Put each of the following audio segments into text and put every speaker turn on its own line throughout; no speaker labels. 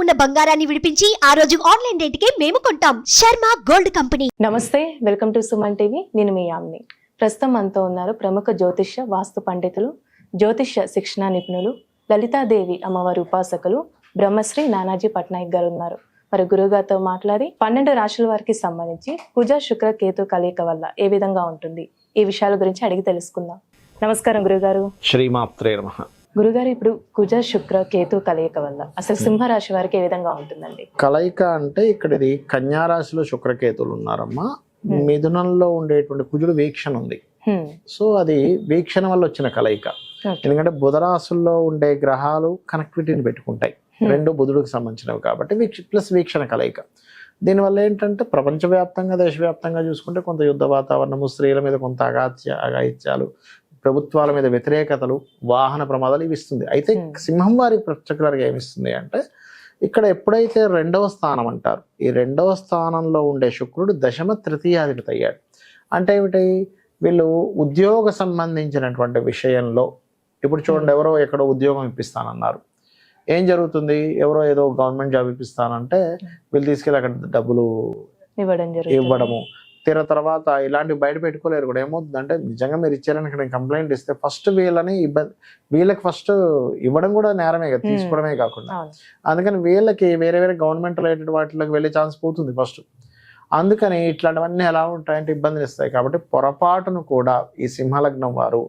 ఉన్న బంగారాన్ని విడిపించి ఆ రోజు ఆన్లైన్ రేటుకే మేము కొంటాం. Sharma gold company.
నమస్తే, వెల్కమ్ టు సుమన్ టీవీ. నేను మీ యామ్ని. ప్రస్తుతం మనతో ఉన్నారు ప్రముఖ జ్యోతిష్య వాస్తు పండితులు, జ్యోతిష్య శిక్షణ నిపుణులు, లలితాదేవి అమ్మవారి ఉపాసకులు బ్రహ్మశ్రీ నానాజీ పట్నాయక్ గారు ఉన్నారు. మరి గురుగారితో మాట్లాడి 12 రాశుల వారికి సంబంధించి కుజ శుక్ర కేతు కలయిక వల్ల ఏ విధంగా ఉంటుంది, ఈ విషయాల గురించి అడిగి తెలుసుకుందాం. నమస్కారం గురుగారు.
శ్రీమాత్రే నమః.
గురుగారు, ఇప్పుడు కుజ శుక్ర కేతు కలయిక వల్ల అసలు సింహరాశి వారికి ఏ విధంగా ఉంటుందండి?
కలయిక అంటే ఇక్కడ ఇది కన్యా రాశిలో శుక్రకేతులు ఉన్నారమ్మా. మిథునంలో ఉండేటువంటి కుజుడు వీక్షణ ఉంది. సో అది వీక్షణ వల్ల వచ్చిన కలయిక. ఎందుకంటే బుధ రాశుల్లో ఉండే గ్రహాలు కనెక్టివిటీని పెట్టుకుంటాయి. రెండు బుధుడికి సంబంధించినవి కాబట్టి ప్లస్ వీక్షణ కలయిక. దీనివల్ల ఏంటంటే ప్రపంచవ్యాప్తంగా దేశవ్యాప్తంగా చూసుకుంటే కొంత యుద్ధ వాతావరణము, స్త్రీల మీద కొంత అఘాయిత్యాలు, ప్రభుత్వాల మీద వ్యతిరేకతలు, వాహన ప్రమాదాలు ఇవి ఇస్తుంది. అయితే సింహం వారికి పర్టికులర్గా ఏమిస్తుంది అంటే ఇక్కడ ఎప్పుడైతే 2వ స్థానం అంటారు, ఈ 2వ స్థానంలో ఉండే శుక్రుడు దశమ తృతీయాధిపతి అయ్యాడు. అంటే ఏమిటి, వీళ్ళు ఉద్యోగ సంబంధించినటువంటి విషయంలో ఇప్పుడు చూడండి, ఎవరో ఎక్కడో ఉద్యోగం ఇప్పిస్తానన్నారు, ఏం జరుగుతుంది, ఎవరో ఏదో గవర్నమెంట్ జాబ్ ఇప్పిస్తానంటే వీళ్ళు తీసుకెళ్ళి అక్కడ డబ్బులు ఇవ్వడము, తర్వాత ఇలాంటివి బయట పెట్టుకోలేరు కూడా. ఏమవుతుందంటే నిజంగా మీరు ఇచ్చారని ఇక్కడ కంప్లైంట్ ఇస్తే ఫస్ట్ వీళ్ళకి ఫస్ట్ ఇవ్వడం కూడా నేరమే కదా, తీసుకోవడమే కాకుండా. అందుకని వీళ్ళకి వేరే గవర్నమెంట్ రిలేటెడ్ వాటిలోకి వెళ్ళే ఛాన్స్ పోతుంది ఫస్ట్. అందుకని ఇట్లాంటివన్నీ ఎలా ఉంటాయంటే ఇబ్బందులు ఇస్తాయి. కాబట్టి పొరపాటును కూడా ఈ సింహలగ్నం వారు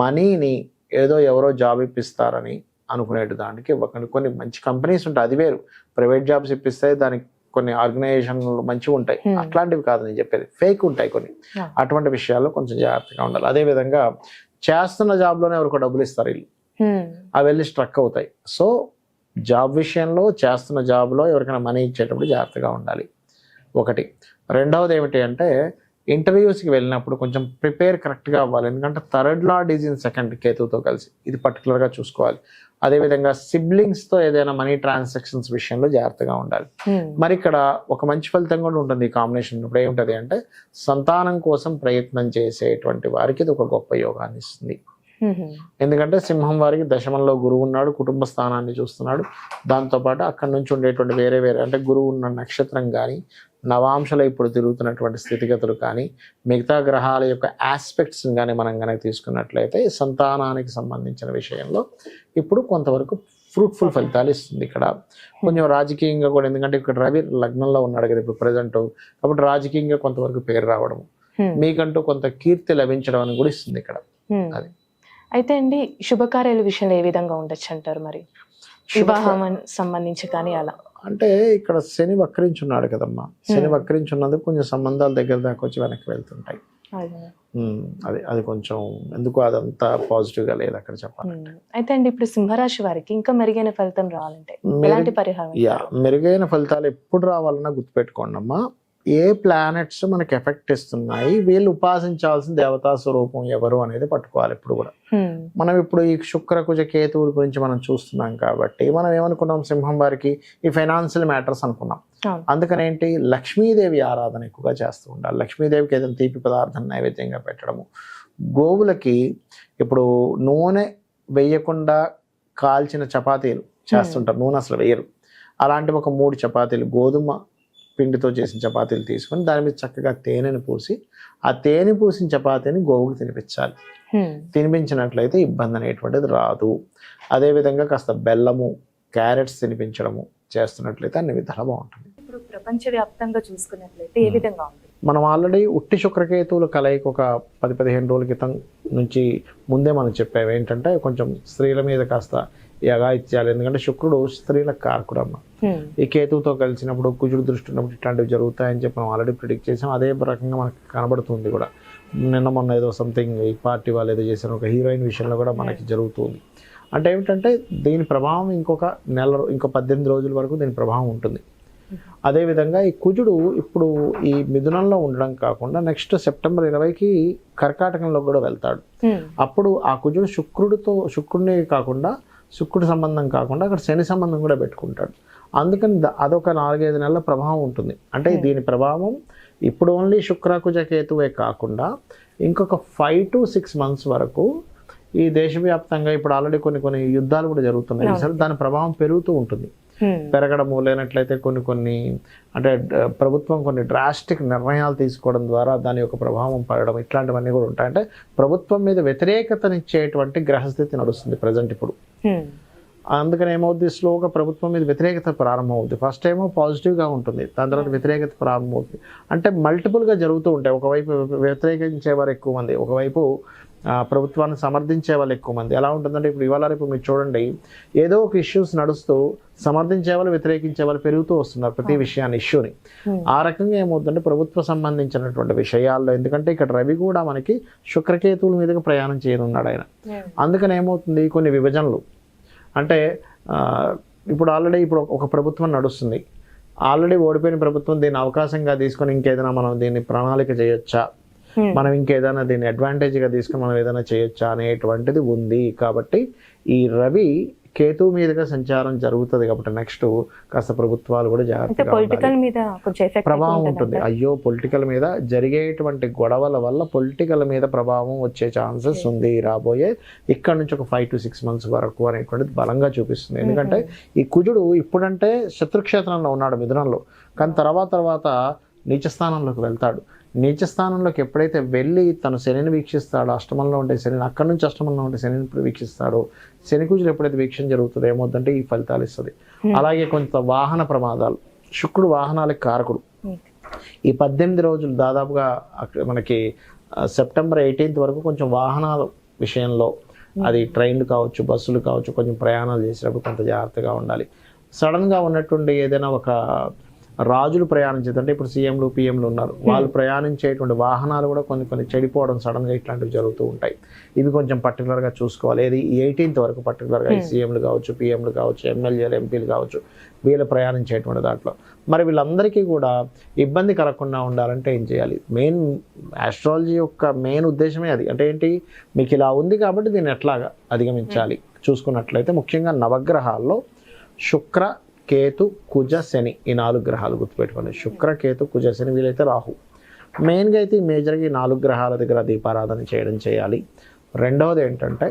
మనీని ఏదో ఎవరో జాబ్ ఇప్పిస్తారని అనుకునేటి దానికి ఇవ్వకండి. కొన్ని మంచి కంపెనీస్ ఉంటాయి, అది వేరు. ప్రైవేట్ జాబ్స్ ఇప్పిస్తే దానికి కొన్ని ఆర్గనైజేషన్లు మంచిగా ఉంటాయి, అట్లాంటివి కాదు నేను చెప్పేది, ఫేక్ ఉంటాయి కొన్ని. అటువంటి విషయాల్లో కొంచెం జాగ్రత్తగా ఉండాలి. అదే విధంగా చేస్తున్న జాబ్లోనే ఎవరికో డబ్బులు ఇస్తారు వీళ్ళు, అవి వెళ్ళి స్ట్రక్ అవుతాయి. సో జాబ్ విషయంలో చేస్తున్న జాబ్లో ఎవరికైనా మనీ ఇచ్చేటప్పుడు జాగ్రత్తగా ఉండాలి ఒకటి. రెండవది ఏమిటి అంటే ఇంటర్వ్యూస్కి వెళ్ళినప్పుడు కొంచెం ప్రిపేర్ కరెక్ట్గా అవ్వాలి. ఎందుకంటే third lord is in second కేతుతో కలిసి, ఇది పర్టికులర్గా చూసుకోవాలి. అదేవిధంగా సిబ్లింగ్స్తో ఏదైనా మనీ ట్రాన్సాక్షన్స్ విషయంలో జాగ్రత్తగా ఉండాలి. మరి ఇక్కడ ఒక మంచి ఫలితం కూడా ఉంటుంది ఈ కాంబినేషన్. ఇప్పుడు ఏముంటుంది అంటే సంతానం కోసం ప్రయత్నం చేసేటువంటి వారికి ఇది ఒక గొప్ప యోగాన్ని ఇస్తుంది. ఎందుకంటే సింహం వారికి దశమంలో గురువు ఉన్నాడు, కుటుంబ స్థానాన్ని చూస్తున్నాడు. దాంతోపాటు అక్కడి నుంచి ఉండేటువంటి వేరే అంటే గురువు ఉన్న నక్షత్రం కానీ, నవాంశలో ఇప్పుడు తిరుగుతున్నటువంటి స్థితిగతులు కానీ, మిగతా గ్రహాల యొక్క ఆస్పెక్ట్స్ని కానీ మనం కనుక తీసుకున్నట్లయితే సంతానానికి సంబంధించిన విషయంలో ఇప్పుడు కొంతవరకు ఫ్రూట్ఫుల్ ఫలితాలు ఇస్తుంది. ఇక్కడ కొంచెం రాజకీయంగా కూడా, ఎందుకంటే ఇక్కడ రవి లగ్నంలో ఉన్నాడు కదా ఇప్పుడు ప్రజెంట్, కాబట్టి రాజకీయంగా కొంతవరకు పేరు రావడం, మీకంటూ కొంత కీర్తి లభించడం అని కూడా ఇస్తుంది ఇక్కడ. అది
అయితే అండి, శుభకార్యాల విషయంలో ఏ విధంగా ఉండొచ్చు అంటారు? మరి వివాహం సంబంధించి కానీ అలా
అంటే ఇక్కడ శని వక్రించున్నాడు కదమ్మా, శని వక్రించున్నందుకు కొంచెం సంబంధాల దగ్గర దాకా వచ్చి వెనక్కి వెళ్తుంటాయి. అది కొంచెం ఎందుకు అదంతా పాజిటివ్ గా లేదు అక్కడ చెప్పాలంటే.
అయితే అండి, ఇప్పుడు సింహరాశి వారికి ఇంకా మెరుగైన ఫలితం రావాలంటే ఎలాంటి పరిహారం?
మెరుగైన ఫలితాలు ఎప్పుడు రావాలన్నా గుర్తుపెట్టుకోండి అమ్మా, ఏ ప్లానెట్స్ మనకి ఎఫెక్ట్ ఇస్తున్నాయి, వీళ్ళు ఉపాసించాల్సిన దేవతా స్వరూపం ఎవరు అనేది పట్టుకోవాలి ఎప్పుడు కూడా. మనం ఇప్పుడు ఈ శుక్ర కుజ కేతువుల గురించి మనం చూస్తున్నాం కాబట్టి మనం ఏమనుకున్నాం, సింహం వారికి ఈ ఫైనాన్షియల్ మ్యాటర్స్ అనుకున్నాం. అందుకని ఏంటి, లక్ష్మీదేవి ఆరాధన ఎక్కువగా చేస్తూ ఉండాలి. లక్ష్మీదేవికి ఏదైనా తీపి పదార్థం నైవేద్యంగా పెట్టడము, గోవులకి ఇప్పుడు నూనె వేయకుండా కాల్చిన చపాతీలు చేస్తుంటారు, నూనె అసలు వేయరు. అలాంటివి ఒక 3 చపాతీలు గోధుమ పిండితో చేసిన చపాతీలు తీసుకొని దాని మీద చక్కగా తేనెను పూసి, ఆ తేనె పూసిన చపాతీని గోవుకి తినిపించాలి. తినిపించినట్లయితే ఇబ్బంది అనేటువంటిది రాదు. అదేవిధంగా కాస్త బెల్లము, క్యారెట్స్ తినిపించడము చేస్తున్నట్లయితే అన్ని విధాలా బాగుంటుంది.
ఇప్పుడు ప్రపంచవ్యాప్తంగా చూసుకున్నట్లయితే ఏ విధంగా ఉంటుంది?
మనం ఆల్రెడీ ఉట్టి శుక్రకేతువుల కలయిక ఒక 10-15 రోజుల క్రితం నుంచి ముందే మనం చెప్పాము. ఏంటంటే కొంచెం స్త్రీల మీద కాస్త ఈ అఘాయిత్యాలు, ఎందుకంటే శుక్రుడు స్త్రీలకు కారకుడమ్మ. ఈ కేతువుతో కలిసినప్పుడు కుజుడు దృష్టి ఉన్నప్పుడు ఇట్లాంటివి జరుగుతాయని చెప్పి మనం ఆల్రెడీ ప్రిడిక్ట్ చేసాం. అదే రకంగా మనకి కనబడుతుంది కూడా. మొన్న ఏదో సంథింగ్ ఈ పార్టీ వాళ్ళు ఏదో చేసిన ఒక హీరోయిన్ విషయంలో కూడా మనకి జరుగుతుంది. అంటే ఏమిటంటే దీని ప్రభావం ఇంకో 18 రోజుల వరకు దీని ప్రభావం ఉంటుంది. అదేవిధంగా ఈ కుజుడు ఇప్పుడు ఈ మిథునంలో ఉండడం కాకుండా నెక్స్ట్ సెప్టెంబర్ 20కి కర్కాటకంలో కూడా వెళ్తాడు. అప్పుడు ఆ కుజుడు శుక్రుడిని కాకుండా, శుక్రుడి సంబంధం కాకుండా అక్కడ శని సంబంధం కూడా పెట్టుకుంటాడు. అందుకని అదొక 4-5 నెలల ప్రభావం ఉంటుంది. అంటే దీని ప్రభావం ఇప్పుడు ఓన్లీ శుక్రకుజ కేతువే కాకుండా ఇంకొక 5 to 6 months వరకు ఈ దేశవ్యాప్తంగా ఇప్పుడు ఆల్రెడీ కొన్ని యుద్ధాలు కూడా జరుగుతున్నాయి. సరే, దాని ప్రభావం పెరుగుతూ ఉంటుంది. పెరగడము, లేనట్లయితే కొన్ని అంటే ప్రభుత్వం కొన్ని డ్రాస్టిక్ నిర్ణయాలు తీసుకోవడం ద్వారా దాని యొక్క ప్రభావం పడడం, ఇట్లాంటివన్నీ కూడా ఉంటాయి. అంటే ప్రభుత్వం మీద వ్యతిరేకతనిచ్చేటువంటి గ్రహస్థితి నడుస్తుంది ప్రజెంట్ ఇప్పుడు. అందుకని ఏమవుద్ది, స్లోగా ప్రభుత్వం మీద వ్యతిరేకత ప్రారంభమవుతుంది. ఫస్ట్ ఏమో పాజిటివ్గా ఉంటుంది, దాని తర్వాత వ్యతిరేకత ప్రారంభమవుతుంది. అంటే మల్టిపుల్గా జరుగుతూ ఉంటాయి. ఒకవైపు వ్యతిరేకించేవారు ఎక్కువ మంది, ఒకవైపు ప్రభుత్వాన్ని సమర్థించే వాళ్ళు ఎక్కువ మంది. ఎలా ఉంటుందంటే ఇప్పుడు ఇవాళ రేపు మీరు చూడండి, ఏదో ఒక ఇష్యూస్ నడుస్తూ సమర్థించే వాళ్ళు వ్యతిరేకించే వాళ్ళు పెరుగుతూ వస్తున్నారు ప్రతి విషయాన్ని, ఇష్యూని. ఆ రకంగా ఏమవుతుందంటే ప్రభుత్వ సంబంధించినటువంటి విషయాల్లో, ఎందుకంటే ఇక్కడ రవి కూడా మనకి శుక్రకేతువుల మీదుగా ప్రయాణం చేయనున్నాడు ఆయన. అందుకని ఏమవుతుంది, కొన్ని విభజనలు అంటే ఇప్పుడు ఆల్రెడీ ఇప్పుడు ఒక ప్రభుత్వం నడుస్తుంది, ఆల్రెడీ ఓడిపోయిన ప్రభుత్వం దీన్ని అవకాశంగా తీసుకొని ఇంకేదైనా మనం దీన్ని ప్రణాళిక చేయొచ్చా, మనం ఇంకేదైనా దీన్ని అడ్వాంటేజ్గా తీసుకుని మనం ఏదైనా చేయొచ్చా అనేటువంటిది ఉంది. కాబట్టి ఈ రవి కేతు మీదుగా సంచారం జరుగుతుంది కాబట్టి నెక్స్ట్ కాస్త ప్రభుత్వాలు కూడా జాగ్రత్తగా
పొలిటికల్ మీద
ప్రభావం ఉంటుంది. అయ్యో, పొలిటికల్ మీద జరిగేటువంటి గొడవల వల్ల పొలిటికల్ మీద ప్రభావం వచ్చే ఛాన్సెస్ ఉంది రాబోయే ఇక్కడ నుంచి ఒక 5 to 6 months వరకు అనేటువంటిది బలంగా చూపిస్తుంది. ఎందుకంటే ఈ కుజుడు ఇప్పుడంటే శత్రుక్షేత్రంలో ఉన్నాడు మిథునంలో, కానీ తర్వాత నీచ స్థానంలోకి వెళ్తాడు. నీచ స్థానంలోకి ఎప్పుడైతే వెళ్ళి తను శనిని వీక్షిస్తాడో, అష్టమంలో ఉండే శనిని, అక్కడి నుంచి అష్టమంలో ఉండే శనిని ఇప్పుడు వీక్షిస్తాడో, శని కుజులు ఎప్పుడైతే వీక్షణ జరుగుతుందో ఏమవుతుందంటే ఈ ఫలితాలు ఇస్తుంది. అలాగే కొంత వాహన ప్రమాదాలు, శుక్రుడు వాహనాలకు కారకుడు. ఈ 18 రోజులు దాదాపుగా మనకి సెప్టెంబర్ 18th వరకు కొంచెం వాహనాల విషయంలో, అది ట్రైన్లు కావచ్చు, బస్సులు కావచ్చు, కొంచెం ప్రయాణాలు చేసేటప్పుడు కొంత జాగ్రత్తగా ఉండాలి. సడన్గా ఉన్నటువంటి ఏదైనా ఒక రాజులు ప్రయాణించేదంటే ఇప్పుడు సీఎంలు పిఎంలు ఉన్నారు, వాళ్ళు ప్రయాణించేటువంటి వాహనాలు కూడా కొన్ని చెడిపోవడం సడన్గా ఇట్లాంటివి జరుగుతూ ఉంటాయి. ఇవి కొంచెం పర్టికులర్గా చూసుకోవాలి. ఏది 18th వరకు పర్టికులర్గా ఈ సీఎంలు కావచ్చు, పిఎంలు కావచ్చు, ఎమ్మెల్యేలు ఎంపీలు కావచ్చు, వీళ్ళు ప్రయాణించేటువంటి దాంట్లో మరి వీళ్ళందరికీ కూడా ఇబ్బంది కలగకుండా ఉండాలంటే ఏం చేయాలి? మెయిన్ ఆస్ట్రాలజీ యొక్క మెయిన్ ఉద్దేశమే అది. అంటే ఏంటి, మీకు ఇలా ఉంది కాబట్టి దీన్ని ఎట్లాగా అధిగమించాలి చూసుకున్నట్లయితే ముఖ్యంగా నవగ్రహాల్లో శుక్ర, కేతు, కుజ, శని, ఈ 4 గ్రహాలు గుర్తుపెట్టుకోండి. శుక్ర, కేతు, కుజ, శని, వీలైతే రాహు. మెయిన్గా అయితే ఈ మేజర్గా ఈ 4 గ్రహాల దగ్గర దీపారాధన చేయాలి. రెండవది ఏంటంటే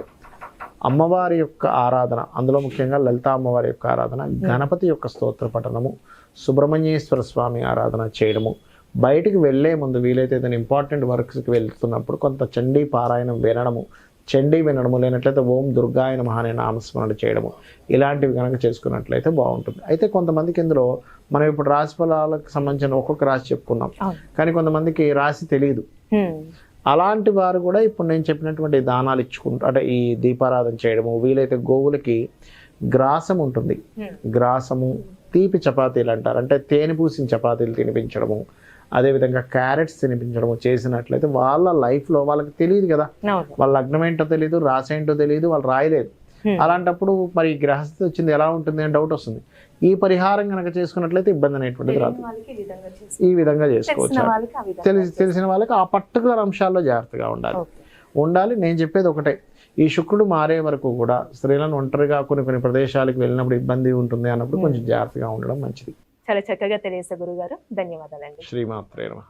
అమ్మవారి యొక్క ఆరాధన, అందులో ముఖ్యంగా లలిత అమ్మవారి యొక్క ఆరాధన, గణపతి యొక్క స్తోత్ర పఠనము, సుబ్రహ్మణ్యేశ్వర స్వామి ఆరాధన చేయడము. బయటికి వెళ్ళే ముందు వీలైతే ఏదైనా ఇంపార్టెంట్ వర్క్స్కి వెళ్తున్నప్పుడు కొంత చండీ పారాయణం వినడము, లేనట్లయితే ఓం దుర్గాయ నమః అనే నామస్మరణ చేయడము, ఇలాంటివి కనుక చేసుకున్నట్లయితే బాగుంటుంది. అయితే కొంతమందికి ఇందులో మనం ఇప్పుడు రాశి ఫలాలకు సంబంధించిన ఒక్కొక్క రాశి చెప్పుకున్నాం, కానీ కొంతమందికి రాశి తెలియదు. అలాంటి వారు కూడా ఇప్పుడు నేను చెప్పినటువంటి దానాలు ఇచ్చుకుంటూ, అంటే ఈ దీపారాధన చేయడము, వీలైతే గోవులకి గ్రాసం ఉంటుంది, గ్రాసము, తీపి చపాతీలు అంటారు, అంటే తేనె పూసిన చపాతీలు తినిపించడము, అదేవిధంగా క్యారెట్స్ తినిపించడము చేసినట్లయితే వాళ్ళ లైఫ్లో వాళ్ళకి తెలియదు కదా, వాళ్ళ లగ్నం ఏంటో తెలియదు, రాశి ఏంటో తెలియదు, వాళ్ళు రాయలేదు. అలాంటప్పుడు మరి గ్రహస్థితి వచ్చింది ఎలా ఉంటుంది అని డౌట్ వస్తుంది. ఈ పరిహారం కనుక చేసుకున్నట్లయితే ఇబ్బంది అనేటువంటిది రాదు. ఈ విధంగా చేసుకోవచ్చు. తెలిసిన వాళ్ళకి ఆ పర్టికులర్ అంశాల్లో జాగ్రత్తగా ఉండాలి. నేను చెప్పేది ఒకటే, ఈ శుక్రుడు మారే వరకు కూడా స్త్రీలను ఒంటరిగా కొన్ని ప్రదేశాలకు వెళ్ళినప్పుడు ఇబ్బంది ఉంటుంది అన్నప్పుడు కొంచెం జాగ్రత్తగా ఉండడం మంచిది.
చాలా చక్కగా తెలియజేశారు గురుగారు, ధన్యవాదాలండి.
శ్రీమాత్రే నమః.